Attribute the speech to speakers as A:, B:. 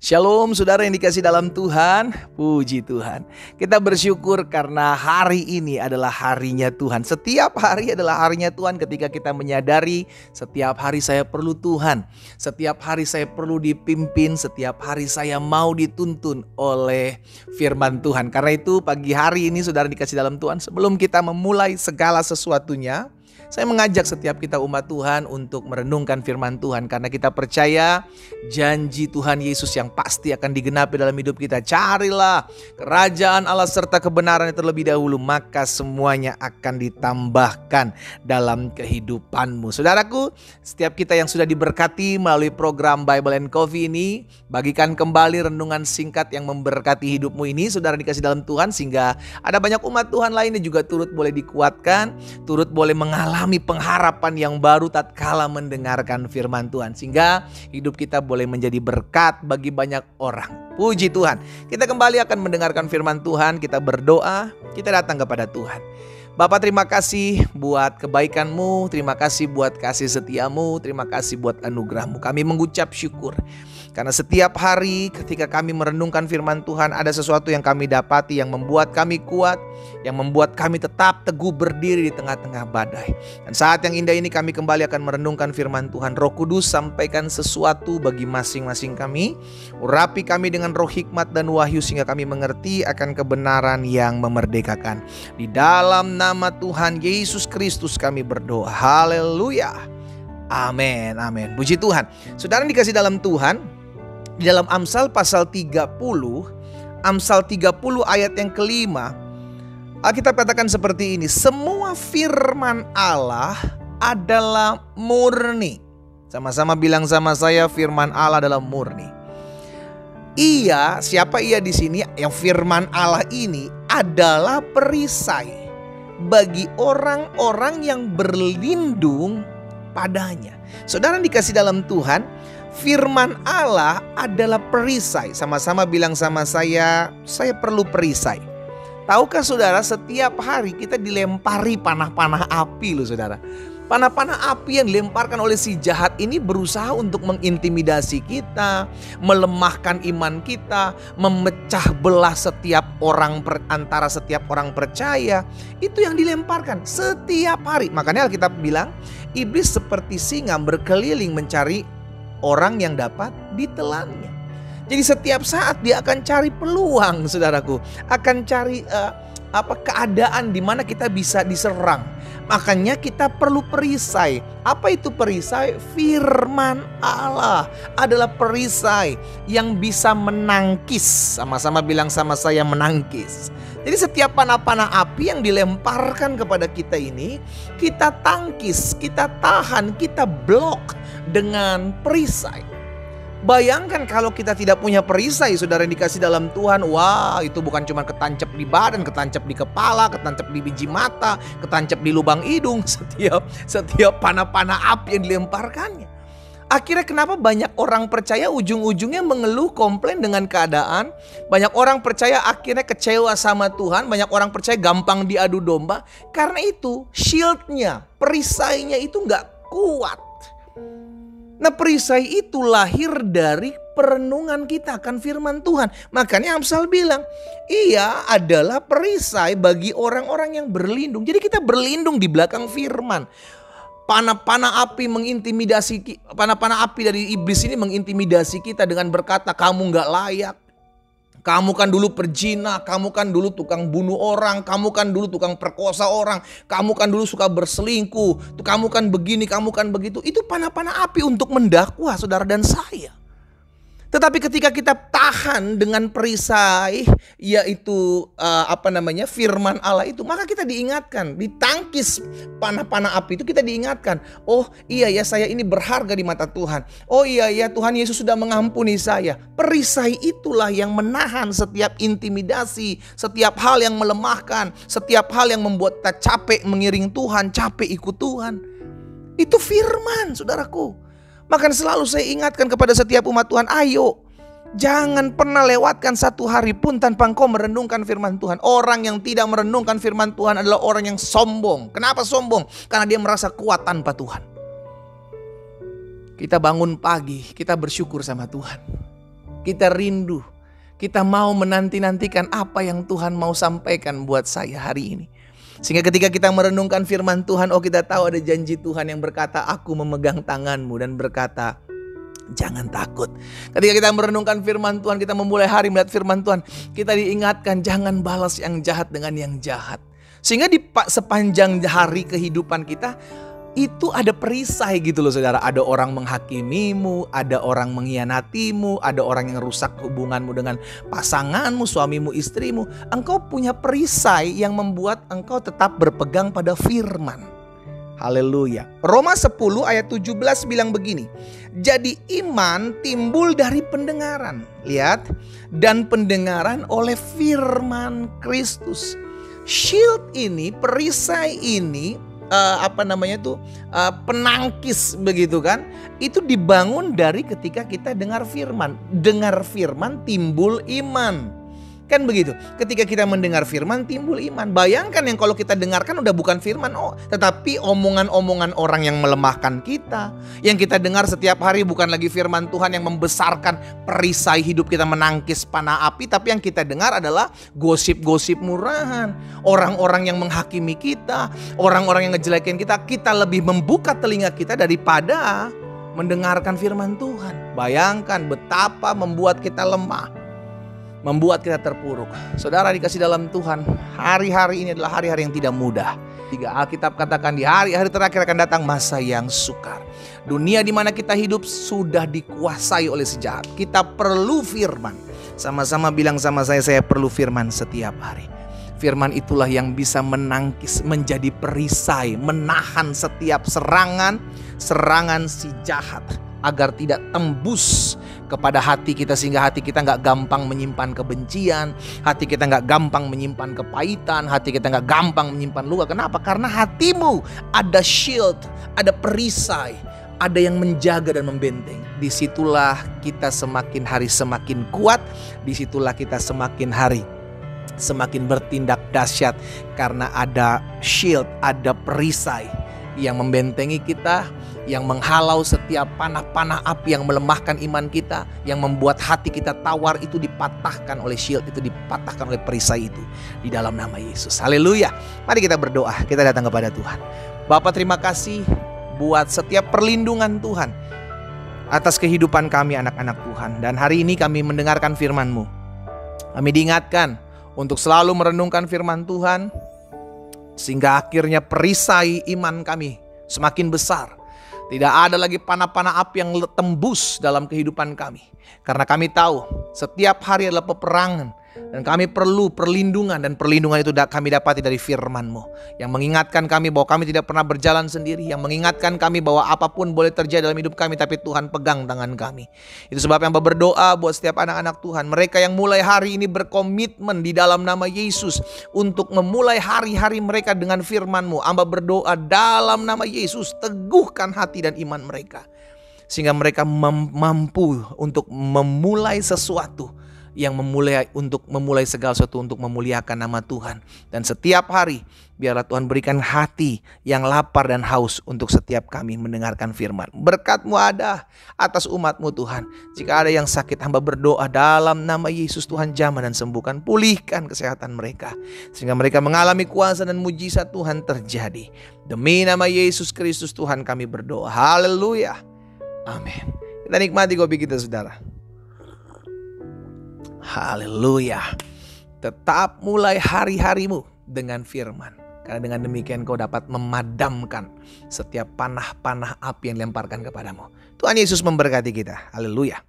A: Shalom saudara yang dikasih dalam Tuhan, puji Tuhan. Kita bersyukur karena hari ini adalah harinya Tuhan. Setiap hari adalah harinya Tuhan ketika kita menyadari setiap hari saya perlu Tuhan. Setiap hari saya perlu dipimpin, setiap hari saya mau dituntun oleh firman Tuhan. Karena itu pagi hari ini saudara dikasih dalam Tuhan, sebelum kita memulai segala sesuatunya, saya mengajak setiap kita umat Tuhan untuk merenungkan firman Tuhan. Karena kita percaya janji Tuhan Yesus yang pasti akan digenapi dalam hidup kita. Carilah kerajaan Allah serta kebenaran terlebih dahulu, maka semuanya akan ditambahkan dalam kehidupanmu. Saudaraku, setiap kita yang sudah diberkati melalui program Bible and Coffee ini, bagikan kembali renungan singkat yang memberkati hidupmu ini, saudara dikasih dalam Tuhan, sehingga ada banyak umat Tuhan lainnya juga turut boleh dikuatkan, turut boleh mengalami pengharapan yang baru tatkala mendengarkan firman Tuhan, sehingga hidup kita boleh menjadi berkat bagi banyak orang. Puji Tuhan. Kita kembali akan mendengarkan firman Tuhan, kita berdoa, kita datang kepada Tuhan. Bapa, terima kasih buat kebaikan-Mu, terima kasih buat kasih setia-Mu, terima kasih buat anugerah-Mu. Kami mengucap syukur karena setiap hari ketika kami merenungkan firman Tuhan, ada sesuatu yang kami dapati yang membuat kami kuat, yang membuat kami tetap teguh berdiri di tengah-tengah badai. Dan saat yang indah ini kami kembali akan merenungkan firman Tuhan. Roh Kudus, sampaikan sesuatu bagi masing-masing kami. Urapi kami dengan roh hikmat dan wahyu sehingga kami mengerti akan kebenaran yang memerdekakan. Di dalam nama Tuhan Yesus Kristus kami berdoa. Haleluya. Amin, amin. Puji Tuhan. Saudara yang dikasih dalam Tuhan, di dalam Amsal pasal 30, Amsal 30 ayat yang kelima, Alkitab katakan seperti ini: semua firman Allah adalah murni. Sama-sama bilang sama saya, firman Allah adalah murni. Ia, siapa ia di sini? Yang firman Allah ini adalah perisai bagi orang-orang yang berlindung padanya. Saudara dikasih dalam Tuhan, firman Allah adalah perisai. Sama-sama bilang sama saya perlu perisai. Tahukah saudara, setiap hari kita dilempari panah-panah api loh saudara. Panah-panah api yang dilemparkan oleh si jahat ini berusaha untuk mengintimidasi kita, melemahkan iman kita, memecah belah setiap orang antara setiap orang percaya. Itu yang dilemparkan setiap hari. Makanya Alkitab bilang, iblis seperti singa berkeliling mencari orang yang dapat ditelannya. Jadi setiap saat dia akan cari peluang, saudaraku, akan cari keadaan di mana kita bisa diserang. Makanya kita perlu perisai. Apa itu perisai? Firman Allah adalah perisai yang bisa menangkis. Sama-sama bilang sama saya, menangkis. Jadi setiap panah-panah api yang dilemparkan kepada kita ini, kita tangkis, kita tahan, kita blok dengan perisai. Bayangkan kalau kita tidak punya perisai, saudara yang dikasih dalam Tuhan. Wah, itu bukan cuma ketancap di badan, ketancap di kepala, ketancap di biji mata, ketancap di lubang hidung. Setiap panah-panah api yang dilemparkannya. Akhirnya kenapa banyak orang percaya ujung-ujungnya mengeluh, komplain dengan keadaan. Banyak orang percaya akhirnya kecewa sama Tuhan. Banyak orang percaya gampang diadu domba. Karena itu shieldnya, perisainya itu gak kuat. Nah, perisai itu lahir dari perenungan kita akan firman Tuhan. Makanya Amsal bilang, ia adalah perisai bagi orang-orang yang berlindung. Jadi kita berlindung di belakang firman. Panah-panah api mengintimidasi, panah-panah api dari iblis ini mengintimidasi kita dengan berkata, kamu gak layak. Kamu kan dulu perzina, kamu kan dulu tukang bunuh orang, kamu kan dulu tukang perkosa orang, kamu kan dulu suka berselingkuh, kamu kan begini, kamu kan begitu. Itu panah-panah api untuk mendakwa saudara dan saya. Tetapi ketika kita tahan dengan perisai, yaitu firman Allah itu, maka kita diingatkan, ditangkis panah-panah api itu kita diingatkan. Oh iya ya, saya ini berharga di mata Tuhan. Oh iya ya, Tuhan Yesus sudah mengampuni saya. Perisai itulah yang menahan setiap intimidasi, setiap hal yang melemahkan, setiap hal yang membuat kita capek mengiring Tuhan, capek ikut Tuhan. Itu firman, saudaraku. Maka selalu saya ingatkan kepada setiap umat Tuhan, ayo jangan pernah lewatkan satu hari pun tanpa engkau merenungkan firman Tuhan. Orang yang tidak merenungkan firman Tuhan adalah orang yang sombong. Kenapa sombong? Karena dia merasa kuat tanpa Tuhan. Kita bangun pagi, kita bersyukur sama Tuhan. Kita rindu. Kita mau menanti-nantikan apa yang Tuhan mau sampaikan buat saya hari ini. Sehingga ketika kita merenungkan firman Tuhan, kita tahu ada janji Tuhan yang berkata, aku memegang tanganmu, dan berkata, jangan takut. Ketika kita merenungkan firman Tuhan, kita memulai hari melihat firman Tuhan, kita diingatkan jangan balas yang jahat dengan yang jahat. Sehingga di sepanjang hari kehidupan kita, itu ada perisai gitu loh saudara. Ada orang menghakimimu, ada orang mengkhianatimu, ada orang yang rusak hubunganmu dengan pasanganmu, suamimu, istrimu. Engkau punya perisai yang membuat engkau tetap berpegang pada firman. Haleluya. Roma 10 ayat 17 bilang begini. Jadi iman timbul dari pendengaran. Lihat. Dan pendengaran oleh firman Kristus. Shield ini, perisai ini, penangkis begitu kan, itu dibangun dari ketika kita dengar firman. Dengar firman timbul iman. Kan begitu. Ketika kita mendengar firman timbul iman. Bayangkan yang kalau kita dengarkan udah bukan firman, tetapi omongan-omongan orang yang melemahkan kita. Yang kita dengar setiap hari bukan lagi firman Tuhan yang membesarkan perisai hidup kita menangkis panah api, tapi yang kita dengar adalah gosip-gosip murahan. Orang-orang yang menghakimi kita, orang-orang yang ngejelekin kita. Kita lebih membuka telinga kita daripada mendengarkan firman Tuhan. Bayangkan betapa membuat kita lemah, membuat kita terpuruk. Saudara dikasih dalam Tuhan, hari-hari ini adalah hari-hari yang tidak mudah. Jika Alkitab katakan di hari-hari terakhir akan datang masa yang sukar. Dunia di mana kita hidup sudah dikuasai oleh si jahat. Kita perlu firman. Sama-sama bilang sama saya perlu firman setiap hari. Firman itulah yang bisa menangkis, menjadi perisai, menahan setiap serangan si jahat, agar tidak tembus kepada hati kita, sehingga hati kita gak gampang menyimpan kebencian, hati kita gak gampang menyimpan kepahitan, hati kita gak gampang menyimpan luka. Kenapa? Karena hatimu ada shield, ada perisai, ada yang menjaga dan membentengi. Disitulah kita semakin hari semakin kuat, disitulah kita semakin hari semakin bertindak dahsyat, karena ada shield, ada perisai yang membentengi kita, yang menghalau setiap panah-panah api yang melemahkan iman kita, yang membuat hati kita tawar, itu dipatahkan oleh shield, itu dipatahkan oleh perisai itu di dalam nama Yesus. Haleluya. Mari kita berdoa, kita datang kepada Tuhan. Bapa, terima kasih buat setiap perlindungan Tuhan atas kehidupan kami anak-anak Tuhan. Dan hari ini kami mendengarkan firman-Mu. Kami diingatkan untuk selalu merenungkan firman Tuhan, sehingga akhirnya perisai iman kami semakin besar. Tidak ada lagi panah-panah api yang tembus dalam kehidupan kami. Karena kami tahu setiap hari adalah peperangan. Dan kami perlu perlindungan, dan perlindungan itu kami dapati dari firman-Mu. Yang mengingatkan kami bahwa kami tidak pernah berjalan sendiri. Yang mengingatkan kami bahwa apapun boleh terjadi dalam hidup kami, tapi Tuhan pegang tangan kami. Itu sebab yang berdoa buat setiap anak-anak Tuhan. Mereka yang mulai hari ini berkomitmen di dalam nama Yesus untuk memulai hari-hari mereka dengan firman-Mu. Hamba berdoa dalam nama Yesus, teguhkan hati dan iman mereka, sehingga mereka mampu untuk memulai sesuatu, yang memulai segala sesuatu untuk memuliakan nama Tuhan. Dan setiap hari biarlah Tuhan berikan hati yang lapar dan haus untuk setiap kami mendengarkan firman. Berkat-Mu ada atas umat-Mu Tuhan. Jika ada yang sakit, hamba berdoa dalam nama Yesus, Tuhan jamah dan sembuhkan, pulihkan kesehatan mereka, sehingga mereka mengalami kuasa dan mujizat Tuhan terjadi. Demi nama Yesus Kristus Tuhan kami berdoa. Haleluya. Amin. Kita nikmati kopi kita saudara. Haleluya. Tetap mulai hari-harimu dengan firman, karena dengan demikian kau dapat memadamkan setiap panah-panah api yang dilemparkan kepadamu. Tuhan Yesus memberkati kita. Haleluya.